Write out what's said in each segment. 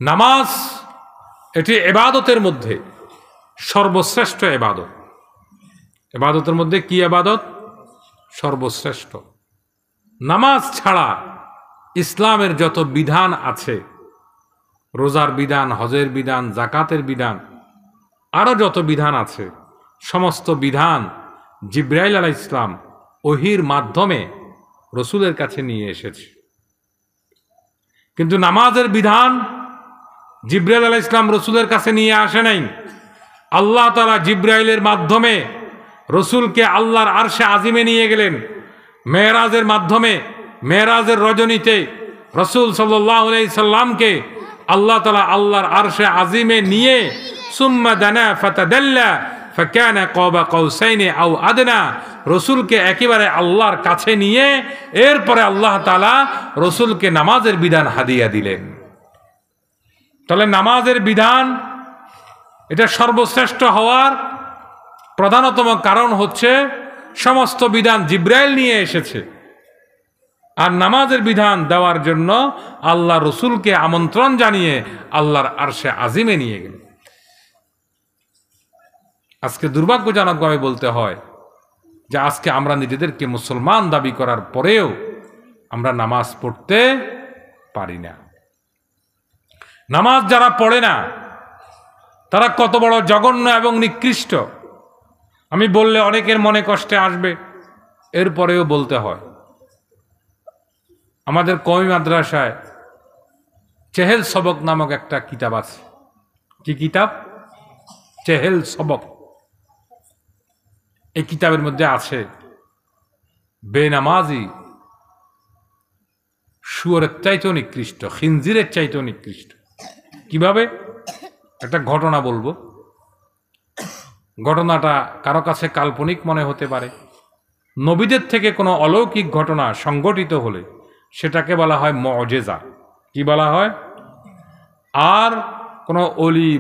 নামাজ এটি ইবাদতের মধ্যে সর্বশ্রেষ্ঠ ইবাদত। ইবাদতের মধ্যে কি ইবাদত? সর্বশ্রেষ্ঠ। নামাজ ছাড়া ইসলামের যত বিধান আছে, রোজার বিধান, হজের বিধান, জাকাতের বিধান, আরো যত বিধান আছে, সমস্ত বিধান জিবরাইল আলাইহিস সালাম ওহীর মাধ্যমে রসুলের কাছে নিয়ে এসেছে। কিন্তু নামাজের বিধান জিবরাইল আলাইহিস সালাম রসুলের কাছে নিয়ে আসে নাই। আল্লাহ তাআলা জিবরাইলের মাধ্যমে রসুলকে আল্লাহর আরশে আজিমে নিয়ে গেলেন। মেরাজের মাধ্যমে, মেরাজের রজনীতে রসুল সাল্লাল্লাহু আলাইহি সাল্লামকে আল্লাহ তাআলা আল্লাহর আরশে আজিমে নিয়ে সুম্মা দানা ফাতাদাল্লা ফাকানা কাবা কাউসাইনি আও আদনা, রসুলকে একেবারে আল্লাহর কাছে নিয়ে এরপরে আল্লাহ তাআলা রসুলকে নামাজের বিধান হাদিয়া দিলেন। তাহলে নামাজের বিধান এটা সর্বশ্রেষ্ঠ হওয়ার প্রধানতম কারণ হচ্ছে সমস্ত বিধান জিবরাইল নিয়ে এসেছে, আর নামাজের বিধান দেওয়ার জন্য আল্লাহ রসুলকে আমন্ত্রণ জানিয়ে আল্লাহর আরশে আজিমে নিয়ে গেলেন। আজকে দুর্ভাগ্যজনকভাবে বলতে হয় যে আজকে আমরা নিজেদেরকে মুসলমান দাবি করার পরেও আমরা নামাজ পড়তে পারি না। নামাজ যারা পড়ে না তারা কত বড় জঘন্য এবং নিকৃষ্ট আমি বললে অনেকের মনে কষ্টে আসবে, এরপরেও বলতে হয়। আমাদের কওমি মাদ্রাসায় চেহেল সবক নামক একটা কিতাব আছে। কি কিতাব? চেহেল সবক। এই কিতাবের মধ্যে আছে বেনামাজি শুয়োরের চাইতেও নিকৃষ্ট, খিনজিরের চাইতেও নিকৃষ্ট। কিভাবে? একটা ঘটনা বলবো। ঘটনাটা কারো কাছে কাল্পনিক মনে হতে পারে। নবীদের থেকে কোনো অলৌকিক ঘটনা সংঘটিত হলে সেটাকে বলা হয় মুজিজা। কি বলা হয়? আর কোনো অলি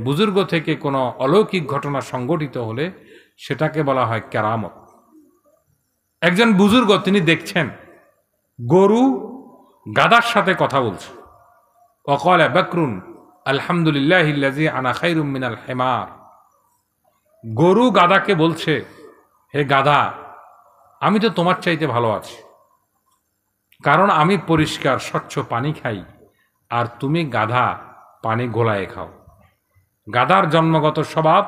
বুজুর্গ থেকে কোনো অলৌকিক ঘটনা সংঘটিত হলে সেটাকে বলা হয় কেরামত। একজন বুজুর্গ তিনি দেখছেন গরু গাধার সাথে কথা বলছে। ওয়াকালা বাকরুন আলহামদুলিল্লাহিল্লাযী আনা খায়রুম মিনাল হিমার। গরু গাধাকে বলছে, হে গাধা, আমি তো তোমার চাইতে ভালো আছি, কারণ আমি পরিষ্কার স্বচ্ছ পানি খাই আর তুমি গাধা পানি গোলায় খাও। গাধার জন্মগত স্বভাব,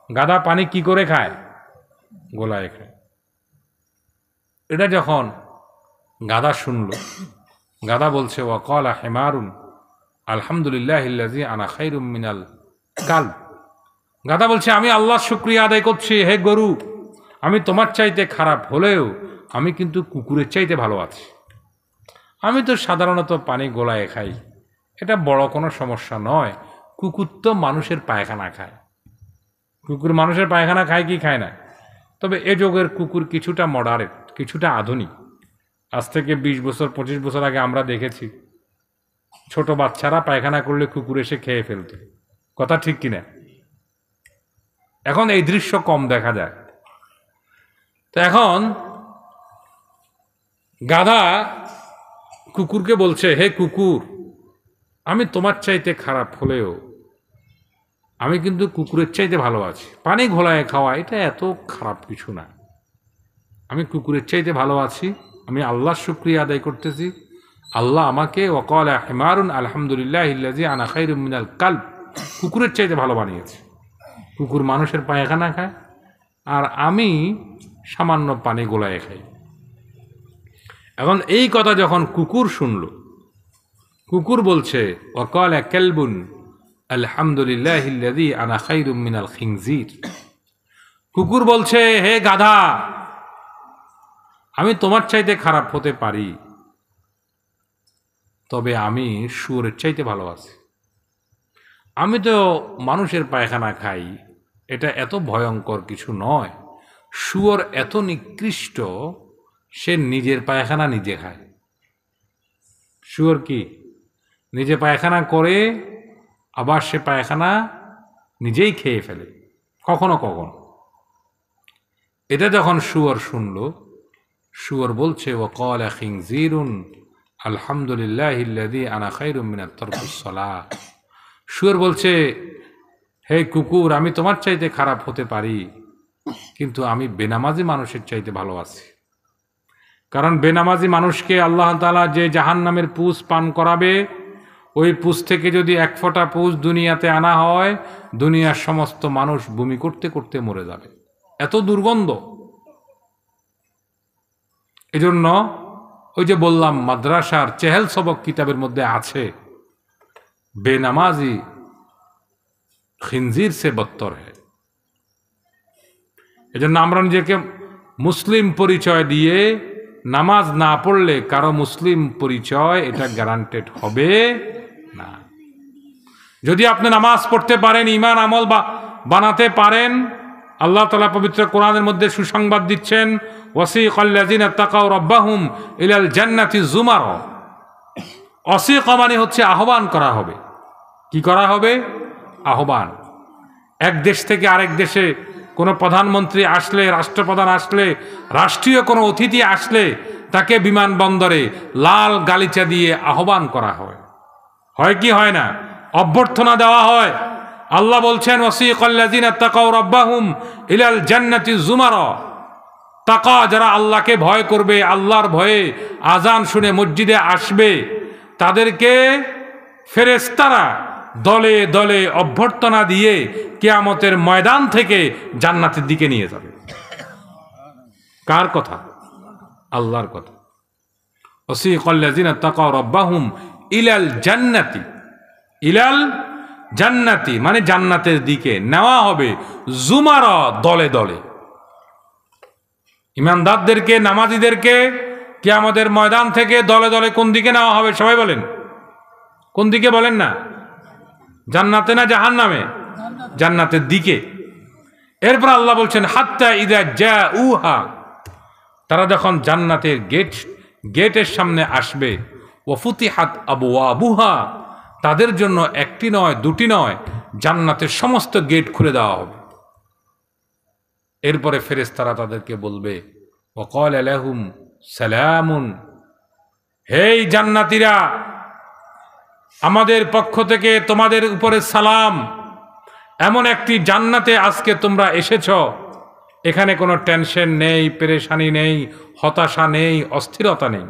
গাধা পানি কি করে খায়? গোলায় খায়। এটা যখন গাধা শুনল, গাধা বলছে ওয়াকালা হিমারুন আলহামদুলিল্লাহিল্লাযী আনা খায়রুম মিনাল কালব। গাধা বলছে, আমি আল্লাহর শুকরিয়া আদায় করছি হে গরু, আমি তোমার চাইতে খারাপ হলেও আমি কিন্তু কুকুরের চাইতে ভালো আছি। আমি তো সাধারণত পানি গোলায় খাই, এটা বড় কোনো সমস্যা নয়। কুকুর তো মানুষের পায়খানা খায়। কুকুর মানুষের পায়খানা খায় কি খায় না? তবে এ যুগের কুকুর কিছুটা মডারেট, কিছুটা আধুনিক। আজ থেকে 20 বছর 25 বছর আগে আমরা দেখেছি ছোট বাচ্চারা পায়খানা করলে কুকুর এসে খেয়ে ফেলত। কথা ঠিক কিনা? এখন এই দৃশ্য কম দেখা যায়। তো এখন গাধা কুকুরকে বলছে, হে কুকুর, আমি তোমার চাইতে খারাপ হলেও আমি কিন্তু কুকুরের চাইতে ভালো আছি। পানি ঘোলায় খাওয়া এটা এত খারাপ কিছু না। আমি কুকুরের চাইতে ভালো আছি, আমি আল্লাহর শুকরিয়া আদায় করতেছি। আল্লাহ আমাকে ওয়াকালা হিমারুন আলহামদুলিল্লাহিল্লাযী আনা খায়রুম মিনাল কালব, কুকুরের চাইতে ভালো বানিয়েছে। কুকুর মানুষের পায়খানা খায় আর আমি সামান্য পানি গোলায় খাই। এখন এই কথা যখন কুকুর শুনল, কুকুর বলছে ওয়াকালা কালবুন আলহামদুলিল্লাহিল্লাযী আনা খায়রুম মিনাল খিনজির। কুকুর বলছে, হে গাধা, আমি তোমার চাইতে খারাপ হতে পারি, তবে আমি শুয়োরের চাইতে ভালো আছি। আমি তো মানুষের পায়খানা খাই, এটা এত ভয়ঙ্কর কিছু নয়। শুয়োর এত নিকৃষ্ট, সে নিজের পায়খানা নিজে খায়। শুয়োর কি নিজে পায়খানা করে আবার সে পায়খানা নিজেই খেয়ে ফেলে কখনো কখনো। এটা যখন শুয়োর শুনল, শুয়োর বলছে ওয়াকালা খিনজিরুন আলহামদুলিল্লাহিল্লাযী আনা খায়রুম মিনাত তারকুস সালাহ। শুয়োর বলছে, হে কুকুর, আমি তোমার চাইতে খারাপ হতে পারি, কিন্তু আমি বেনামাজি মানুষের চাইতে ভালো আছি। কারণ বেনামাজি মানুষকে আল্লাহ তাআলা যে জাহান্নামের পুষ পান করাবে, ওই পুষ থেকে যদি এক ফোঁটা পুষ দুনিয়াতে আনা হয়, দুনিয়ার সমস্ত মানুষ বমি করতে করতে মরে যাবে, এত দুর্গন্ধ। এজন্য ওই যে বললাম, মাদ্রাসার চেহেল সবক কিতাবের মধ্যে আছে, বেনামাজি খিনজির সে বত্তর হ্যায়। এজন্য আমরা নিজেকে মুসলিম পরিচয় দিয়ে নামাজ না পড়লে কারো মুসলিম পরিচয় এটা গ্যারান্টেড হবে না। যদি আপনি নামাজ পড়তে পারেন, ঈমান আমল বানাতে পারেন, আল্লাহ তাআলা পবিত্র কোরআনের মধ্যে সুসংবাদ দিচ্ছেন, ওয়াসিকাল্লাযিনা তাকাউ রাব্বাহুম ইলাল জান্নাতি যুমারা। ওয়াসিকা মানে হচ্ছে আহ্বান করা হবে। কি করা হবে? আহ্বান। এক দেশ থেকে আরেক দেশে কোনো প্রধানমন্ত্রী আসলে, রাষ্ট্রপ্রধান আসলে, রাষ্ট্রীয় কোনো অতিথি আসলে তাকে বিমানবন্দরে লাল গালিচা দিয়ে আহ্বান করা হয়। হয় কি হয় না? অভ্যর্থনা দেওয়া হয়। আল্লাহ বলছেন, ওয়াসিকাল্লাযিনা তাকাউ রাব্বাহুম ইলাল জান্নাতি যুমারা। তাকা, যারা আল্লাহকে ভয় করবে, আল্লাহর ভয়ে আজান শুনে মসজিদে আসবে, তাদেরকে ফেরেশতারা দলে দলে অভ্যর্থনা দিয়ে কিয়ামতের ময়দান থেকে জান্নাতের দিকে নিয়ে যাবে। কার কথা? আল্লাহর কথা। ওয়াসিকাল্লাযিনা তাকাউ রাব্বাহুম ইলাল জান্নাতি, ইলাল জান্নাতি মানে জান্নাতের দিকে নেওয়া হবে, যুমারা দলে দলে। ইমানদারদেরকে, নামাজীদেরকে কিয়ামতের ময়দান থেকে দলে দলে কোন দিকে নেওয়া হবে? সবাই বলেন, কোন দিকে বলেন না? জান্নাতে না জাহান্নামে? জান্নাতের দিকে। এরপর আল্লাহ বলছেন, হাত্তা ইযা জাউহা, তারা যখন জান্নাতের গেটের সামনে আসবে, ওয়া ফুতিহাত আবওয়াবুহা, তাদের জন্য একটি নয়, দুটি নয়, জান্নাতের সমস্ত গেট খুলে দেওয়া হবে। এরপরে ফেরেশতারা তাদেরকে বলবে, ওয়াকাল লাহুম সালামুন, হে জান্নাতীরা, আমাদের পক্ষ থেকে তোমাদের উপরে সালাম। এমন একটি জান্নাতে আজকে তোমরা এসেছ, এখানে কোনো টেনশন নেই, পেরেশানি নেই, হতাশা নেই, অস্থিরতা নেই।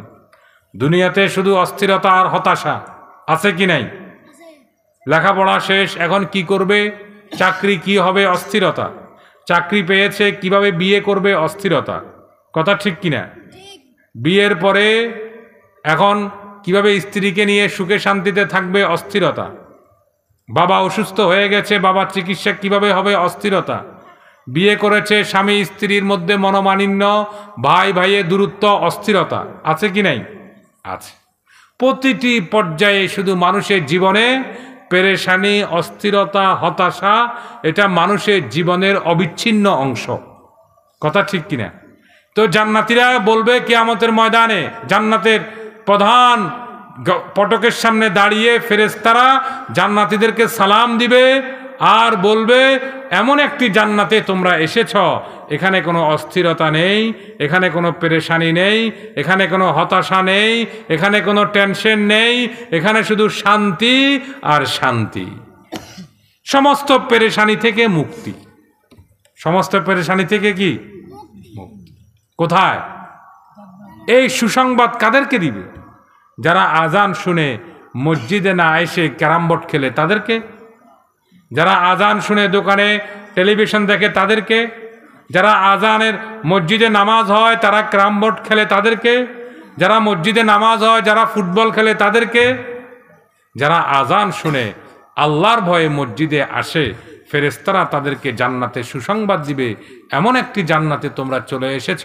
দুনিয়াতে শুধু অস্থিরতা আর হতাশা আছে কি নাই? লেখাপড়া শেষ, এখন কি করবে, চাকরি কি হবে, অস্থিরতা। চাকরি পেয়েছে, কিভাবে বিয়ে করবে, অস্থিরতা। কথা ঠিক কিনা? বিয়ের পরে এখন কিভাবে স্ত্রীকে নিয়ে সুখে শান্তিতে থাকবে, অস্থিরতা। বাবা অসুস্থ হয়ে গেছে, বাবার চিকিৎসা কিভাবে হবে, অস্থিরতা। বিয়ে করেছে, স্বামী স্ত্রীর মধ্যে মনোমালিন্য, ভাই ভাইয়ের দূরত্ব, অস্থিরতা আছে কি নাই? আছে। প্রতিটি পর্যায়ে শুধু মানুষের জীবনে পেরেশানি, অস্থিরতা, হতাশা, এটা মানুষের জীবনের অবিচ্ছিন্ন অংশ। কথা ঠিক কিনা? তো জান্নাতীরা বলবে কিয়ামতের ময়দানে, জান্নাতের প্রধান ফটকের সামনে দাঁড়িয়ে ফেরেশতারা জান্নাতীদেরকে সালাম দিবে আর বলবে, এমন একটি জান্নাতে তোমরা এসেছ, এখানে কোনো অস্থিরতা নেই, এখানে কোনো পেরেশানি নেই, এখানে কোনো হতাশা নেই, এখানে কোনো টেনশন নেই, এখানে শুধু শান্তি আর শান্তি। সমস্ত পেরেশানি থেকে মুক্তি। সমস্ত পেরেশানি থেকে কি মুক্তি? কোথায়? এই সুসংবাদ কাদেরকে দিবে? যারা আজান শুনে মসজিদে না এসে ক্যারাম বোর্ড খেলে তাদেরকে, যারা আজান শুনে দোকানে টেলিভিশন দেখে তাদেরকে, যারা আজানের মসজিদে নামাজ হয় তারা ক্যারাম বোর্ড খেলে তাদেরকে, যারা মসজিদে নামাজ হয়, যারা ফুটবল খেলে তাদেরকে, যারা আজান শুনে আল্লাহর ভয়ে মসজিদে আসে, ফেরেশতারা তাদেরকে জান্নাতে সুসংবাদ দিবে, এমন একটি জান্নাতে তোমরা চলে এসেছ,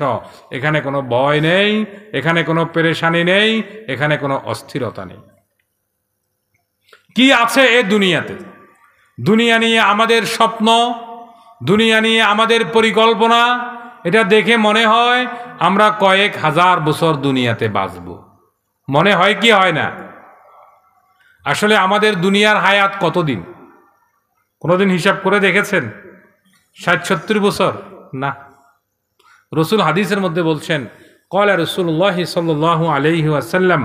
এখানে কোনো ভয় নেই, এখানে কোনো পেরেশানি নেই, এখানে কোনো অস্থিরতা নেই। কি আছে এ দুনিয়াতে? দুনিয়া নিয়ে আমাদের স্বপ্ন, দুনিয়া নিয়ে আমাদের পরিকল্পনা, এটা দেখে মনে হয় আমরা কয়েক হাজার বছর দুনিয়াতে বাঁচব। মনে হয় কি হয় না? আসলে আমাদের দুনিয়ার হায়াত কতদিন? কোনোদিন হিসাব করে দেখেছেন? ৬০-৭০ বছর না। রসুল হাদিসের মধ্যে বলছেন, ক্বালা রাসূলুল্লাহ সাল্লাল্লাহু আলাইহি ওয়াসাল্লাম,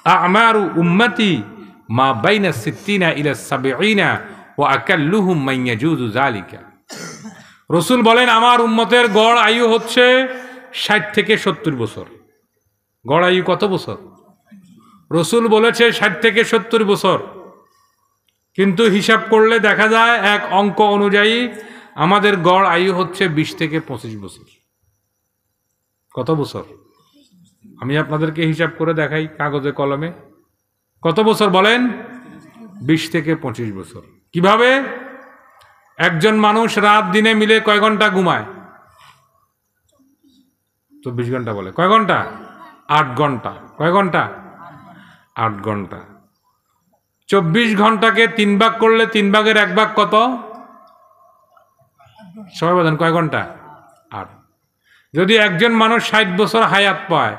আমারু উম্মতি মা বাইনা সিত্তিনা ইলা সাবঈনা ওয়া আকাল্লুহুম মান ইয়াজুযু যালিকা। রাসূল বলেন আমার উম্মতের গড় আয়ু হচ্ছে 60 থেকে 70 বছর। গড় আয়ু কত বছর? রাসূল বলেছে 60 থেকে 70 বছর, কিন্তু হিসাব করলে দেখা যায় এক অঙ্ক অনুযায়ী আমাদের গড় আয়ু হচ্ছে 20 থেকে 25 বছর। কত বছর? আমি আপনাদেরকে হিসাব করে দেখাই কাগজে কলমে। কত বছর বলেন? 20 থেকে 25 বছর। কিভাবে? একজন মানুষ রাত দিনে মিলে কয় ঘন্টা ঘুমায়? 24 ঘন্টা বলে। কয় ঘন্টা? 8 ঘন্টা। কয় ঘন্টা? 8 ঘন্টা। 24 ঘন্টাকে 3 ভাগ করলে 3 ভাগের 1 ভাগ কত? সবাই বলেন কয় ঘন্টা? 8। যদি একজন মানুষ 60 বছর হায়াত পায়,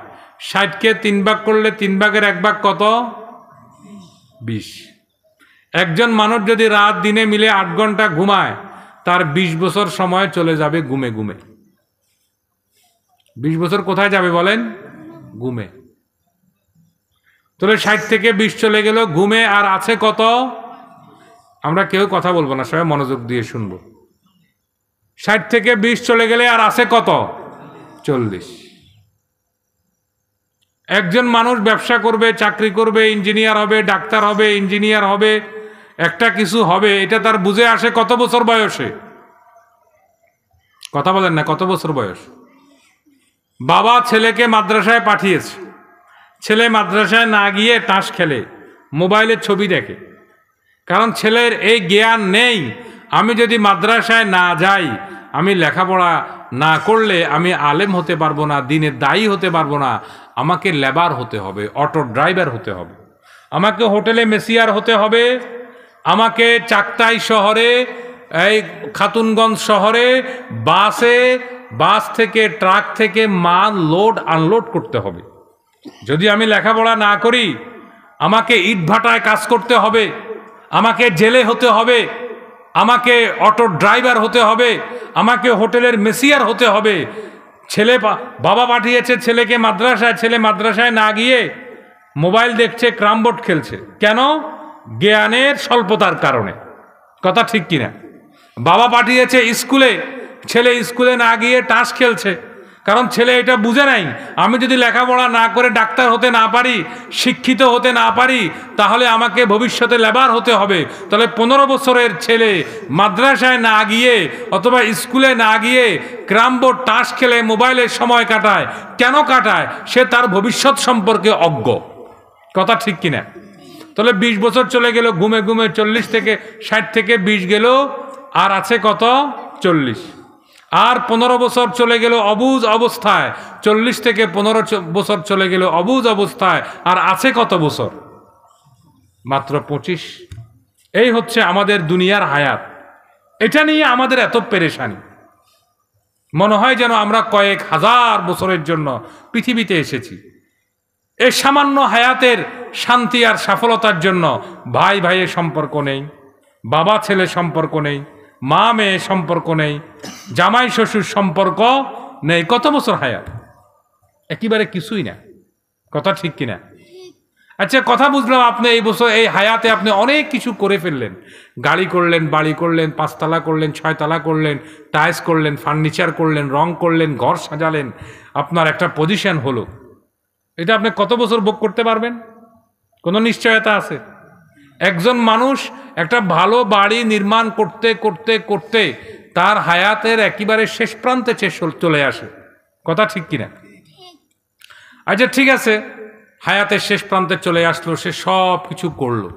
60কে 3 ভাগ করলে 3 ভাগের 1 ভাগ কত? 20। একজন মানুষ যদি রাত দিনে মিলে 8 ঘন্টা ঘুমায়, তার 20 বছর সময় চলে যাবে ঘুমে ঘুমে। 20 বছর কোথায় যাবে বলেন? ঘুমে। তাহলে 60 থেকে 20 চলে গেল ঘুমে, আর আছে কত? আমরা কেউ কথা বলবো না, সবাই মনোযোগ দিয়ে শুনবো। 60 থেকে 20 চলে গেলে আর আছে কত? 40। একজন মানুষ ব্যবসা করবে, চাকরি করবে, ইঞ্জিনিয়ার হবে, ডাক্তার হবে, ইঞ্জিনিয়ার হবে, একটা কিছু হবে, এটা তার বুঝে আসে কত বছর বয়সে? কথা বলেন না, কত বছর বয়স? বাবা ছেলেকে মাদ্রাসায় পাঠিয়েছে, ছেলে মাদ্রাসায় না গিয়ে তাস খেলে, মোবাইলের ছবি দেখে। কারণ ছেলের এই জ্ঞান নেই, আমি যদি মাদ্রাসায় না যাই, আমি লেখাপড়া না করলে আমি আলেম হতে পারবো না, দিনের দায়ী হতে পারবো না, আমাকে লেবার হতে হবে, অটো ড্রাইভার হতে হবে, আমাকে হোটেলে মেসিয়ার হতে হবে, আমাকে চাকতাই শহরে, এই খাতুনগঞ্জ শহরে বাস থেকে ট্রাক থেকে মাল লোড আনলোড করতে হবে। যদি আমি লেখাপড়া না করি, আমাকে ইটভাটায় কাজ করতে হবে, আমাকে জেলে হতে হবে, আমাকে অটো ড্রাইভার হতে হবে, আমাকে হোটেলের মেসিয়ার হতে হবে। বাবা পাঠিয়েছে ছেলেকে মাদ্রাসায়, ছেলে মাদ্রাসায় না গিয়ে মোবাইল দেখছে, ক্রামবোর্ড খেলছে। কেন? জ্ঞানের স্বল্পতার কারণে। কথা ঠিক কিনা? বাবা পাঠিয়েছে স্কুলে, ছেলে স্কুলে না গিয়ে তাস খেলছে, কারণ ছেলে এটা বুঝে নাই, আমি যদি লেখাপড়া না করে ডাক্তার হতে না পারি, শিক্ষিত হতে না পারি, তাহলে আমাকে ভবিষ্যতে লেবার হতে হবে। তাহলে 15 বছরের ছেলে মাদ্রাসায় না গিয়ে অথবা স্কুলে না গিয়ে ক্রামবোর্ড তাস খেলে মোবাইলের সময় কাটায়। কেন কাটায়? সে তার ভবিষ্যৎ সম্পর্কে অজ্ঞ। কথা ঠিক কিনা? তাহলে 20 বছর চলে গেল ঘুমে ঘুমে, 40 থেকে 60 থেকে 20 গেল, আর আছে কত? 40। আর 15 বছর চলে গেল অবুঝ অবস্থায়, 40 থেকে 15 বছর চলে গেল অবুঝ অবস্থায়, আর আছে কত বছর? মাত্র 25। এই হচ্ছে আমাদের দুনিয়ার হায়াত। এটা নিয়ে আমাদের এত পেরেশানি, মনে হয় যেন আমরা কয়েক হাজার বছরের জন্য পৃথিবীতে এসেছি। এই সামান্য হায়াতের শান্তি আর সফলতার জন্য ভাই ভাইয়ের সম্পর্ক নেই, বাবা ছেলে সম্পর্ক নেই, মা মেয়ে সম্পর্ক নেই, জামাই শ্বশুর সম্পর্ক নেই। কত বছর হায়াত? একেবারে কিছুই না। কথা ঠিক কিনা? আচ্ছা, কথা বুঝলাম, আপনি এই বছর এই হায়াতে আপনি অনেক কিছু করে ফেললেন, গাড়ি করলেন, বাড়ি করলেন, 5 তালা করলেন, 6 তালা করলেন, টাইলস করলেন, ফার্নিচার করলেন, রং করলেন, ঘর সাজালেন, আপনার একটা পজিশন হলো। এটা আপনি কত বছর ভোগ করতে পারবেন? কোনো নিশ্চয়তা আছে? একজন মানুষ একটা ভালো বাড়ি নির্মাণ করতে করতে করতে তার হায়াতের একেবারে শেষ প্রান্তে চলে আসে। কথা ঠিক কিনা? আচ্ছা ঠিক আছে, হায়াতের শেষ প্রান্তে চলে আসলো, সে সব কিছু করলো,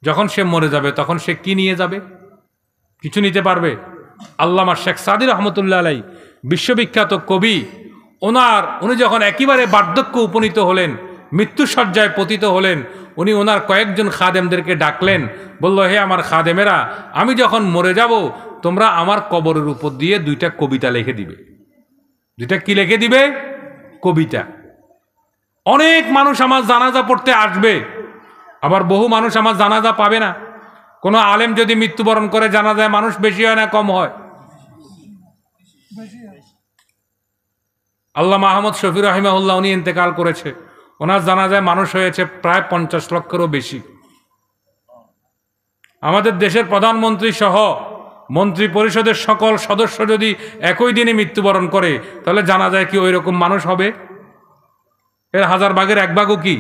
যখন সে মরে যাবে তখন সে কি নিয়ে যাবে? কিছু নিতে পারবে? আল্লামা শেখ সাদি রহমতুল্লাহ আলাই, বিশ্ববিখ্যাত কবি, উনি যখন একেবারে বার্ধক্য উপনীত হলেন, মৃত্যুসজ্জায় পতিত হলেন, উনি ওনার কয়েকজন খাদেমদেরকে ডাকলেন, বলল, হে আমার খাদেমেরা, আমি যখন মরে যাব, তোমরা আমার কবরের উপর দিয়ে 2টা কবিতা লিখে দিবে। 2টা কি লিখে দিবে? কবিতা। অনেক মানুষ আমার জানাজা পড়তে আসবে, আবার বহু মানুষ আমার জানাজা পাবে না। কোনো আলেম যদি মৃত্যুবরণ করে, জানাজায় মানুষ বেশি হয় না কম হয়? আল্লামা আহমদ শফি রাহিমাহুল্লাহ উনি ইন্তেকাল করেছে, ওনার জানাজায় মানুষ হয়েছে প্রায় 50 লক্ষেরও বেশি। আমাদের দেশের প্রধানমন্ত্রী সহ মন্ত্রী পরিষদের সকল সদস্য যদি একই দিনে মৃত্যুবরণ করে, তাহলে জানা যায় কি ওই রকম মানুষ হবে? এর 1000 ভাগের 1 ভাগও কি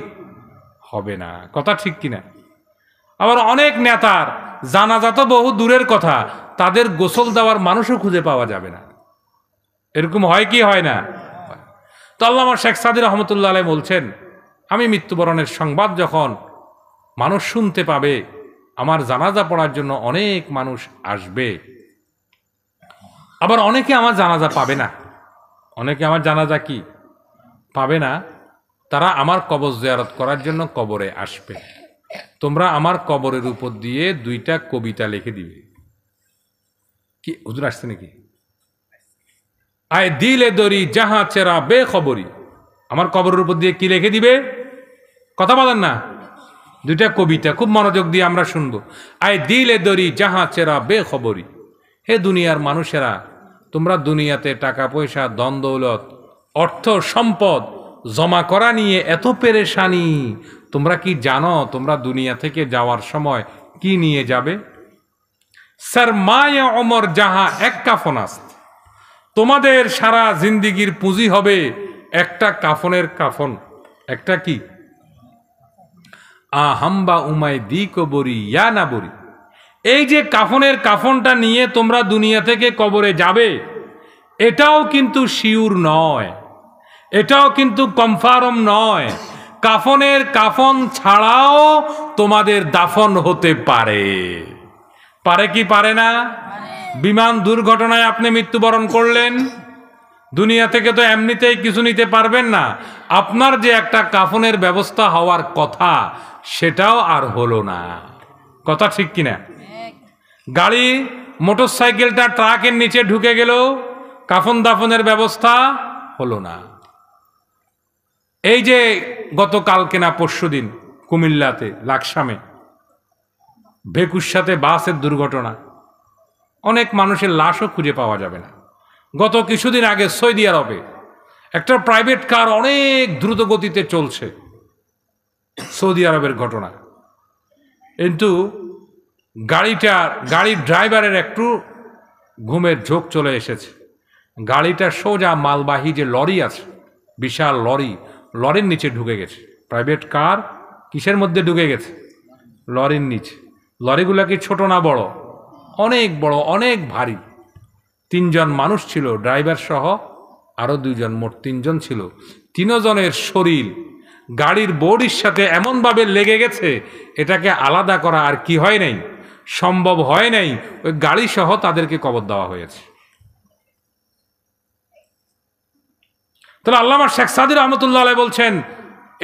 হবে না? কথা ঠিক কিনা? আবার অনেক নেতার জানাজা তো বহু দূরের কথা, তাদের গোসল দেওয়ার মানুষও খুঁজে পাওয়া যাবে না। এরকম হয় কি হয় না? তো আল্লামা শেখ সাদী রহমতুল্লাহ আলাইহি বলছেন, আমি মৃত্যুবরণের সংবাদ যখন মানুষ শুনতে পাবে, আমার জানাজা পড়ার জন্য অনেক মানুষ আসবে। আবার অনেকে আমার জানাজা পাবে না, অনেকে আমার জানাজা কি পাবে না, তারা আমার কবর জিয়ারত করার জন্য কবরে আসবে। তোমরা আমার কবরের উপর দিয়ে 2টা কবিতা লিখে দিবে। কি হুজুর আসছে নাকি? আয় দিলে দরি জাহা চেরা বেখবরি, আমার কবরের উপর দিয়ে কি লিখে দিবে? কথা বলেন না? 2টা কবিতা খুব মনোযোগ দিয়ে আমরা শুনবো। আয় দিলে দরি জাহা চেরা বেখবরি, হে দুনিয়ার মানুষেরা, তোমরা দুনিয়াতে টাকা পয়সা ধন দৌলত অর্থ সম্পদ জমা করা নিয়ে এত পেরেশানি, তোমরা কি জানো তোমরা দুনিয়া থেকে যাওয়ার সময় কি নিয়ে যাবে? সরমায়ে ওমর জাহা এক কাফন আস্ত, তোমাদের সারা জিন্দিগির পুঁজি হবে একটা কাফনের কাফন। একটা কি? হাম্বা উমাই দি কবরি ইয়া না বরি, এই যে কাফনের কাফনটা নিয়ে তোমরা দুনিয়া থেকে কবরে যাবে, এটাও কিন্তু শিওর নয়, এটাও কিন্তু কনফার্ম নয়। কাফনের কাফন ছাড়াও তোমাদের দাফন হতে পারে। পারে কি পারে না? বিমান দুর্ঘটনায় আপনি মৃত্যুবরণ করলেন, দুনিয়া থেকে তো এমনিতেই কিছু নিতে পারবেন না, আপনার যে একটা কাফনের ব্যবস্থা হওয়ার কথা সেটাও আর হলো না। কথা ঠিক কিনা? গাড়ি মোটরসাইকেলটা ট্রাকের নিচে ঢুকে গেল, কাফন দাফনের ব্যবস্থা হলো না। এই যে গতকালকে না পরশুদিন কুমিল্লাতে লাকসামে ভেকুর সাথে বাসের দুর্ঘটনা, অনেক মানুষের লাশও খুঁজে পাওয়া যাবে না। গত কিছুদিন আগে সৌদি আরবে একটা প্রাইভেট কার অনেক দ্রুত গতিতে চলছে, সৌদি আরবের ঘটনা, কিন্তু গাড়ির ড্রাইভারের একটু ঘুমের ঝোঁক চলে এসেছে। গাড়িটা সোজা মালবাহী যে লরি আছে, বিশাল লরির নিচে ঢুকে গেছে। প্রাইভেট কার কিসের মধ্যে ঢুকে গেছে? লরির নিচে। লরিগুলা কি ছোট না বড়? অনেক বড়, অনেক ভারী। 3 জন মানুষ ছিল, ড্রাইভার সহ আরো 2 জন, মোট 3 জন ছিল। 3 জনের শরীর গাড়ির বডির সাথে এমনভাবে লেগে গেছে, এটাকে আলাদা করা আর কি হয় নাই, সম্ভব হয় নাই। ওই গাড়ি সহ তাদেরকে কবর দেওয়া হয়েছে। তাহলে আল্লামা শেখ সাদী রহমতুল্লাহ আলাইহি বলছেন,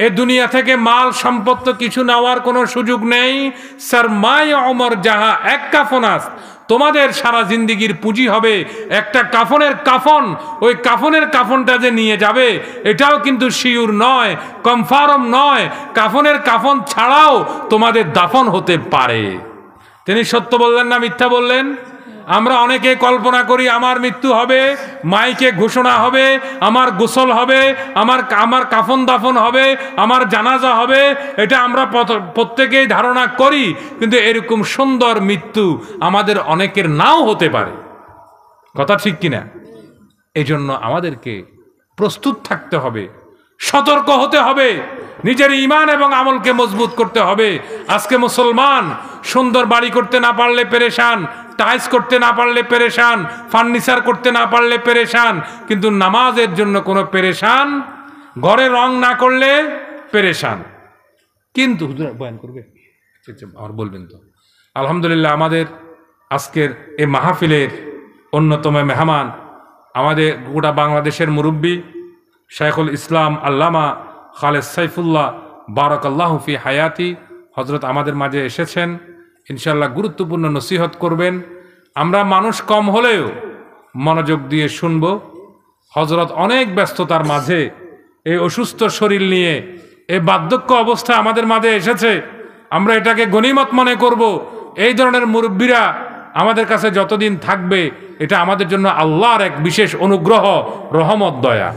এ দুনিয়া থেকে মাল সম্পদ কিছু নেওয়ার কোনো সুযোগ নেই। সরমায়ে ওমর জাহা এক কাফন আস্ত, তোমাদের সারা জিন্দিগির পুঁজি হবে একটা কাফনের কাফন। ওই কাফনের কাফনটা যে নিয়ে যাবে এটাও কিন্তু শিওর নয়, কনফার্ম নয়। কাফনের কাফন ছাড়াও তোমাদের দাফন হতে পারে। তিনি সত্য বললেন না মিথ্যা বললেন? আমরা অনেকে কল্পনা করি আমার মৃত্যু হবে, মাইকে ঘোষণা হবে, আমার গোসল হবে, আমার কাফন দাফন হবে, আমার জানাজা হবে, এটা আমরা প্রত্যেকেই ধারণা করি। কিন্তু এরকম সুন্দর মৃত্যু আমাদের অনেকের নাও হতে পারে। কথা ঠিক কিনা? এই জন্য আমাদেরকে প্রস্তুত থাকতে হবে, সতর্ক হতে হবে, নিজের ঈমান এবং আমলকে মজবুত করতে হবে। আজকে মুসলমান সুন্দর বাড়ি করতে না পারলে পেরেশান, টাইলস করতে না পারলে পেরেশান, ফার্নিচার করতে না পারলে পেরেশান, কিন্তু নামাজের জন্য কোনো পেরেশান, ঘরে রং না করলে পেরেশান। কিন্তু হুজুর বয়ান করবে আর বলবেন তো। আলহামদুলিল্লাহ, আমাদের আজকের এই মাহফিলের অন্যতম মেহমান, আমাদের গোটা বাংলাদেশের মুরব্বী শাইখুল ইসলাম আল্লামা খালেদ সাইফুল্লাহ বারাকাল্লাহু ফি হায়াতি হজরত আমাদের মাঝে এসেছেন। ইনশাআল্লাহ গুরুত্বপূর্ণ নসিহত করবেন। আমরা মানুষ কম হলেও মনোযোগ দিয়ে শুনব। হজরত অনেক ব্যস্ততার মাঝে এই অসুস্থ শরীর নিয়ে এই বার্ধক্য অবস্থা আমাদের মাঝে এসেছে, আমরা এটাকে গনিমত মনে করব। এই ধরনের মুরব্বীরা আমাদের কাছে যতদিন থাকবে, এটা আমাদের জন্য আল্লাহর এক বিশেষ অনুগ্রহ, রহমত, দয়া।